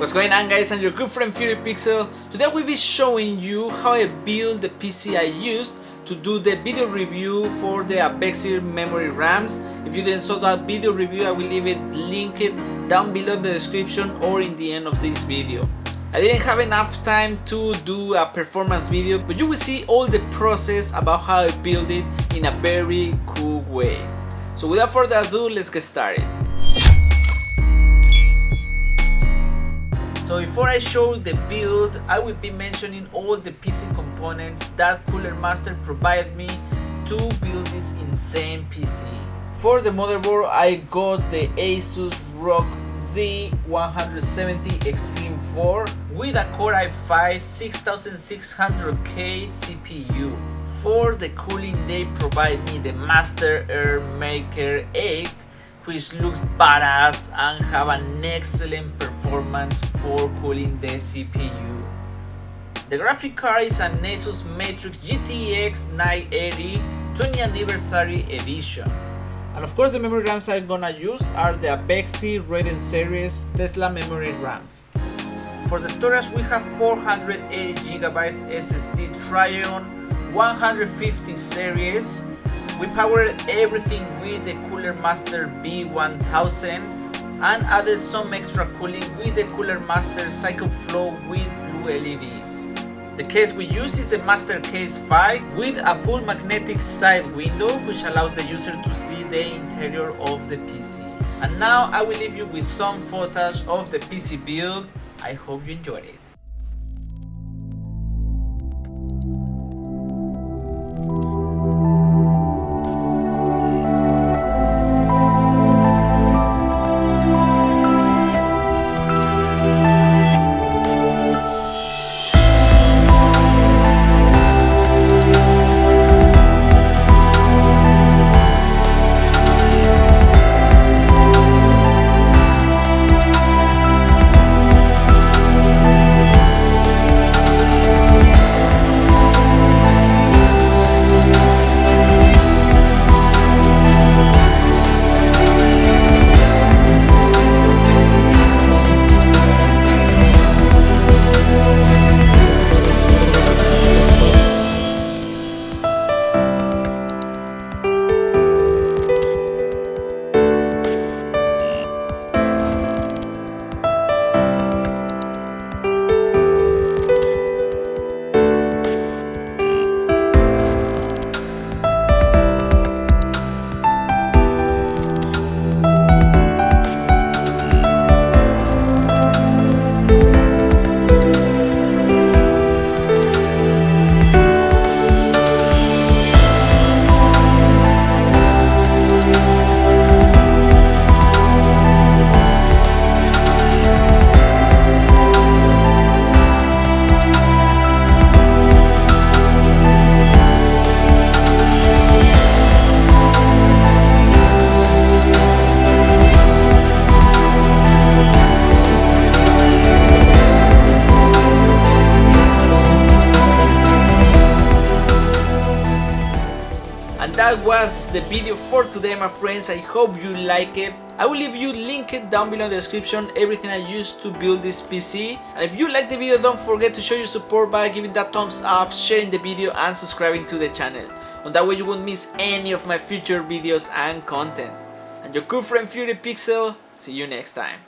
What's going on, guys? I'm your good friend Fury Pixel. Today I will be showing you how I built the PC I used to do the video review for the AVEXIR memory RAMs. If you didn't saw that video review, I will leave it linked down below in the description or in the end of this video. I didn't have enough time to do a performance video, but you will see all the process about how I built it in a very cool way. So without further ado, let's get started. So before I show the build, I will be mentioning all the PC components that Cooler Master provided me to build this insane PC. For the motherboard, I got the Asus ROG Z170 Extreme 4 with a Core i5 6600K CPU. For the cooling, they provide me the Master Air Maker 8, which looks badass and have an excellent performance for cooling the CPU. The graphic card is an Asus Matrix GTX 980 20th Anniversary Edition. And of course the memory RAMs I'm gonna use are the AVEXIR RAIDEN series Tesla memory RAMs. For the storage, we have 480GB SSD Tryon 150 series. We powered everything with the Cooler Master B1000 and added some extra cooling with the Cooler Master Cycle Flow with blue LEDs. The case we use is a Master Case 5 with a full magnetic side window, which allows the user to see the interior of the PC. And now I will leave you with some footage of the PC build. I hope you enjoyed it. And that was the video for today, my friends. I hope you like it. I will leave you linked down below in the description everything I used to build this PC. And if you like the video, don't forget to show your support by giving that thumbs up, sharing the video and subscribing to the channel. On that way you won't miss any of my future videos and content. And your good friend Fury Pixel, see you next time.